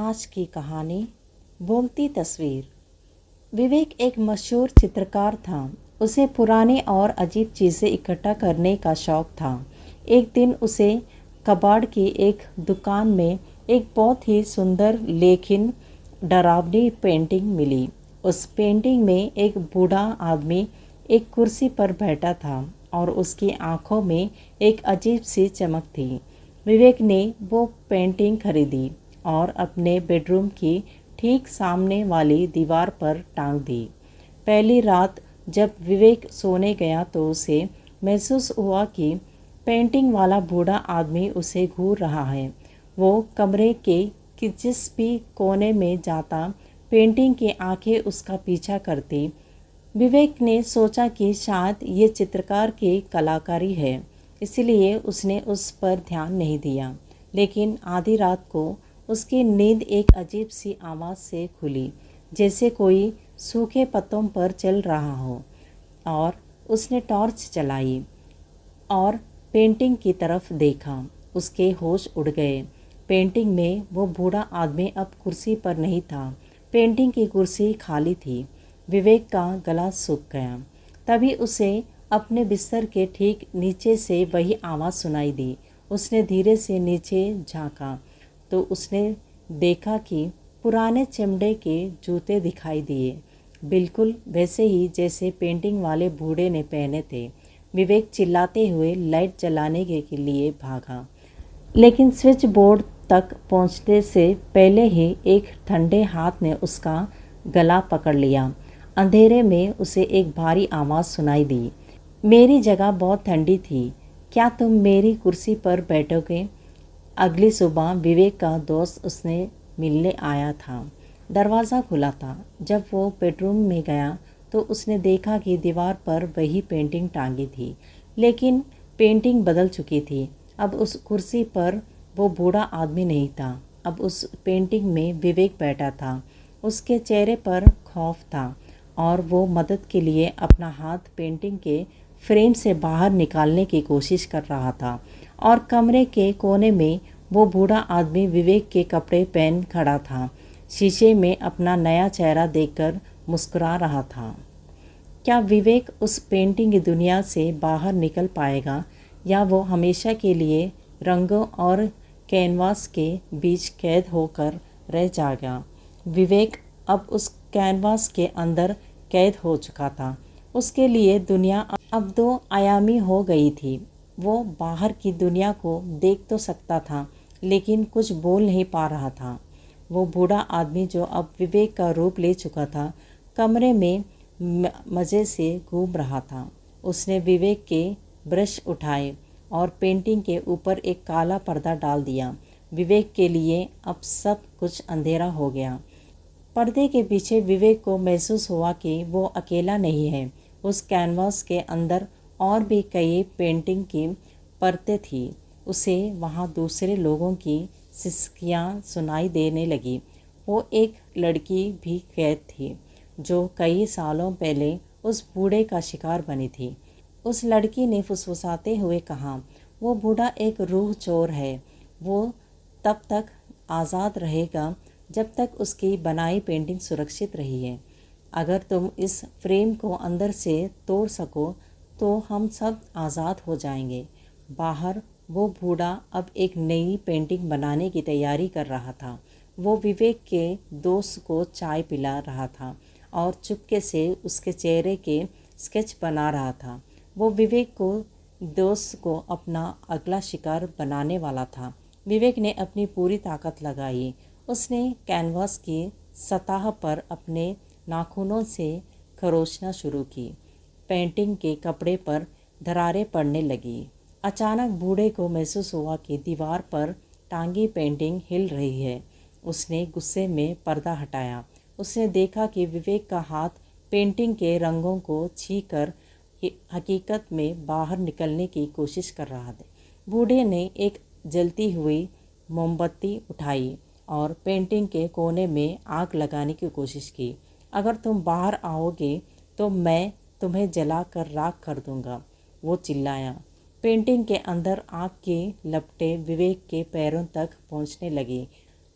आज की कहानी बोलती तस्वीर। विवेक एक मशहूर चित्रकार था। उसे पुरानी और अजीब चीज़ें इकट्ठा करने का शौक था। एक दिन उसे कबाड़ की एक दुकान में एक बहुत ही सुंदर लेकिन डरावनी पेंटिंग मिली। उस पेंटिंग में एक बूढ़ा आदमी एक कुर्सी पर बैठा था और उसकी आंखों में एक अजीब सी चमक थी। विवेक ने वो पेंटिंग खरीदी और अपने बेडरूम की ठीक सामने वाली दीवार पर टांग दी। पहली रात जब विवेक सोने गया तो उसे महसूस हुआ कि पेंटिंग वाला बूढ़ा आदमी उसे घूर रहा है। वो कमरे के जिस भी कोने में जाता, पेंटिंग की आंखें उसका पीछा करती। विवेक ने सोचा कि शायद ये चित्रकार की कलाकारी है, इसलिए उसने उस पर ध्यान नहीं दिया। लेकिन आधी रात को उसकी नींद एक अजीब सी आवाज़ से खुली, जैसे कोई सूखे पत्तों पर चल रहा हो, और उसने टॉर्च जलाई और पेंटिंग की तरफ देखा। उसके होश उड़ गए। पेंटिंग में वो बूढ़ा आदमी अब कुर्सी पर नहीं था। पेंटिंग की कुर्सी खाली थी। विवेक का गला सूख गया। तभी उसे अपने बिस्तर के ठीक नीचे से वही आवाज़ सुनाई दी। उसने धीरे से नीचे झांका तो उसने देखा कि पुराने चमड़े के जूते दिखाई दिए, बिल्कुल वैसे ही जैसे पेंटिंग वाले बूढ़े ने पहने थे। विवेक चिल्लाते हुए लाइट जलाने के लिए भागा, लेकिन स्विच बोर्ड तक पहुंचने से पहले ही एक ठंडे हाथ ने उसका गला पकड़ लिया। अंधेरे में उसे एक भारी आवाज़ सुनाई दी। मेरी जगह बहुत ठंडी थी, क्या तुम मेरी कुर्सी पर बैठोगे? अगली सुबह विवेक का दोस्त उसने मिलने आया था। दरवाज़ा खुला था। जब वो बेडरूम में गया तो उसने देखा कि दीवार पर वही पेंटिंग टांगी थी, लेकिन पेंटिंग बदल चुकी थी। अब उस कुर्सी पर वो बूढ़ा आदमी नहीं था। अब उस पेंटिंग में विवेक बैठा था। उसके चेहरे पर खौफ था और वो मदद के लिए अपना हाथ पेंटिंग के फ्रेम से बाहर निकालने की कोशिश कर रहा था, और कमरे के कोने में वो बूढ़ा आदमी विवेक के कपड़े पहन खड़ा था। शीशे में अपना नया चेहरा देखकर मुस्कुरा रहा था। क्या विवेक उस पेंटिंग की दुनिया से बाहर निकल पाएगा, या वो हमेशा के लिए रंगों और कैनवास के बीच कैद होकर रह जाएगा? विवेक अब उस कैनवास के अंदर कैद हो चुका था। उसके लिए दुनिया अब दो आयामी हो गई थी। वो बाहर की दुनिया को देख तो सकता था, लेकिन कुछ बोल नहीं पा रहा था। वो बूढ़ा आदमी जो अब विवेक का रूप ले चुका था, कमरे में मज़े से घूम रहा था। उसने विवेक के ब्रश उठाए और पेंटिंग के ऊपर एक काला पर्दा डाल दिया। विवेक के लिए अब सब कुछ अंधेरा हो गया। पर्दे के पीछे विवेक को महसूस हुआ कि वो अकेला नहीं है। उस कैनवास के अंदर और भी कई पेंटिंग की परतें थी। उसे वहाँ दूसरे लोगों की सिसकियाँ सुनाई देने लगी। वो एक लड़की भी कैद थी, जो कई सालों पहले उस बूढ़े का शिकार बनी थी। उस लड़की ने फुसफुसाते हुए कहा, वो बूढ़ा एक रूह चोर है। वो तब तक आज़ाद रहेगा जब तक उसकी बनाई पेंटिंग सुरक्षित रही है। अगर तुम इस फ्रेम को अंदर से तोड़ सको तो हम सब आज़ाद हो जाएंगे। बाहर वो बूढ़ा अब एक नई पेंटिंग बनाने की तैयारी कर रहा था। वो विवेक के दोस्त को चाय पिला रहा था और चुपके से उसके चेहरे के स्केच बना रहा था। वो विवेक को दोस्त को अपना अगला शिकार बनाने वाला था। विवेक ने अपनी पूरी ताकत लगाई। उसने कैनवास की सतह पर अपने नाखूनों से खरोंचना शुरू की। पेंटिंग के कपड़े पर दरारें पड़ने लगी। अचानक बूढ़े को महसूस हुआ कि दीवार पर टांगी पेंटिंग हिल रही है। उसने गुस्से में पर्दा हटाया। उसने देखा कि विवेक का हाथ पेंटिंग के रंगों को छीकर हकीकत में बाहर निकलने की कोशिश कर रहा था। बूढ़े ने एक जलती हुई मोमबत्ती उठाई और पेंटिंग के कोने में आग लगाने की कोशिश की। अगर तुम बाहर आओगे तो मैं तुम्हें जलाकर राख कर दूंगा, वो चिल्लाया। पेंटिंग के अंदर आग की लपटें विवेक के पैरों तक पहुंचने लगी।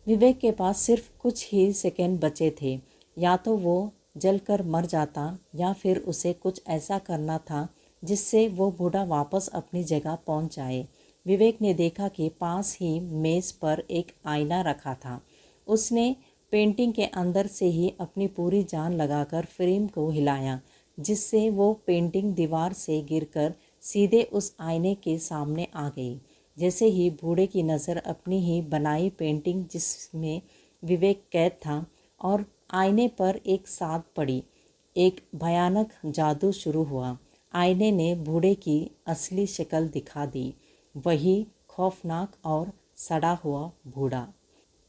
विवेक के पास सिर्फ कुछ ही सेकंड बचे थे। या तो वो जलकर मर जाता या फिर उसे कुछ ऐसा करना था जिससे वो बूढ़ा वापस अपनी जगह पहुंच जाए। विवेक ने देखा कि पास ही मेज़ पर एक आईना रखा था। उसने पेंटिंग के अंदर से ही अपनी पूरी जान लगाकर फ्रेम को हिलाया, जिससे वो पेंटिंग दीवार से गिरकर सीधे उस आईने के सामने आ गई। जैसे ही बूढ़े की नज़र अपनी ही बनाई पेंटिंग जिसमें विवेक कैद था और आईने पर एक साथ पड़ी, एक भयानक जादू शुरू हुआ। आईने ने बूढ़े की असली शक्ल दिखा दी, वही खौफनाक और सड़ा हुआ बूढ़ा।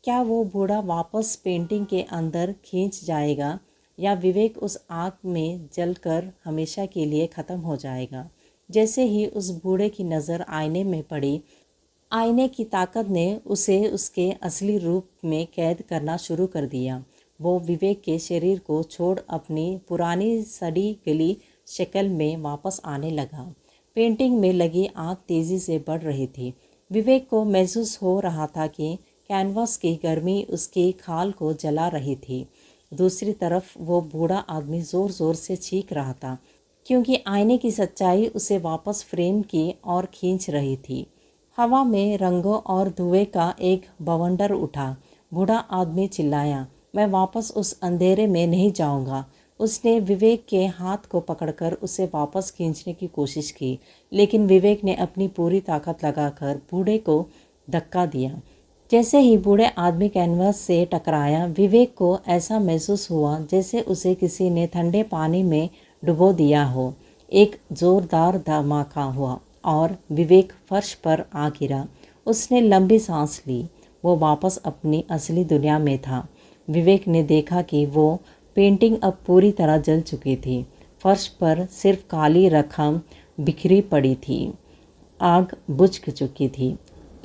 क्या वो बूढ़ा वापस पेंटिंग के अंदर खींच जाएगा या विवेक उस आग में जलकर हमेशा के लिए ख़त्म हो जाएगा? जैसे ही उस बूढ़े की नज़र आईने में पड़ी, आईने की ताकत ने उसे उसके असली रूप में कैद करना शुरू कर दिया। वो विवेक के शरीर को छोड़ अपनी पुरानी सड़ी गली शक्ल में वापस आने लगा। पेंटिंग में लगी आग तेज़ी से बढ़ रही थी। विवेक को महसूस हो रहा था कि कैनवास की गर्मी उसकी खाल को जला रही थी। दूसरी तरफ वो बूढ़ा आदमी ज़ोर ज़ोर से चीख रहा था, क्योंकि आईने की सच्चाई उसे वापस फ्रेम की ओर खींच रही थी। हवा में रंगों और धुएं का एक बवंडर उठा। बूढ़ा आदमी चिल्लाया, मैं वापस उस अंधेरे में नहीं जाऊंगा। उसने विवेक के हाथ को पकड़कर उसे वापस खींचने की कोशिश की, लेकिन विवेक ने अपनी पूरी ताकत लगाकर बूढ़े को धक्का दिया। जैसे ही बूढ़े आदमी कैनवास से टकराया, विवेक को ऐसा महसूस हुआ जैसे उसे किसी ने ठंडे पानी में डुबो दिया हो। एक जोरदार धमाका हुआ और विवेक फर्श पर आ गिरा। उसने लंबी सांस ली। वो वापस अपनी असली दुनिया में था। विवेक ने देखा कि वो पेंटिंग अब पूरी तरह जल चुकी थी। फर्श पर सिर्फ काली रकम बिखरी पड़ी थी। आग बुझ चुकी थी।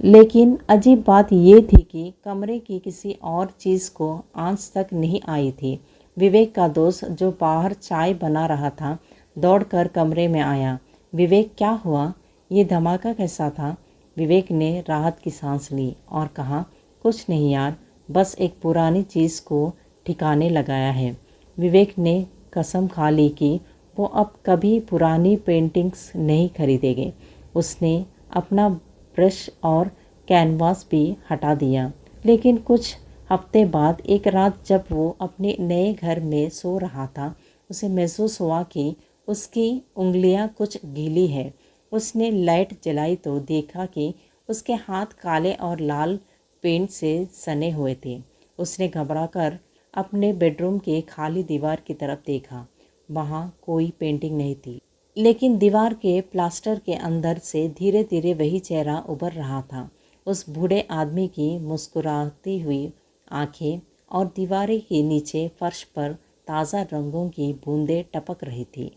लेकिन अजीब बात यह थी कि कमरे की किसी और चीज़ को आंच तक नहीं आई थी। विवेक का दोस्त जो बाहर चाय बना रहा था, दौड़कर कमरे में आया। विवेक, क्या हुआ? ये धमाका कैसा था? विवेक ने राहत की सांस ली और कहा, कुछ नहीं यार, बस एक पुरानी चीज़ को ठिकाने लगाया है। विवेक ने कसम खा ली कि वो अब कभी पुरानी पेंटिंग्स नहीं खरीदेंगे। उसने अपना ब्रश और कैनवास भी हटा दिया। लेकिन कुछ हफ्ते बाद एक रात जब वो अपने नए घर में सो रहा था, उसे महसूस हुआ कि उसकी उंगलियां कुछ गीली है। उसने लाइट जलाई तो देखा कि उसके हाथ काले और लाल पेंट से सने हुए थे। उसने घबराकर अपने बेडरूम के खाली दीवार की तरफ देखा। वहाँ कोई पेंटिंग नहीं थी, लेकिन दीवार के प्लास्टर के अंदर से धीरे धीरे वही चेहरा उभर रहा था। उस बूढ़े आदमी की मुस्कुराती हुई आंखें और दीवारें के नीचे फर्श पर ताज़ा रंगों की बूंदें टपक रही थी।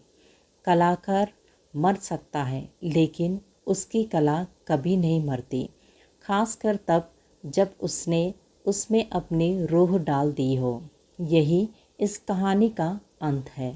कलाकार मर सकता है, लेकिन उसकी कला कभी नहीं मरती, खासकर तब जब उसने उसमें अपनी रूह डाल दी हो। यही इस कहानी का अंत है।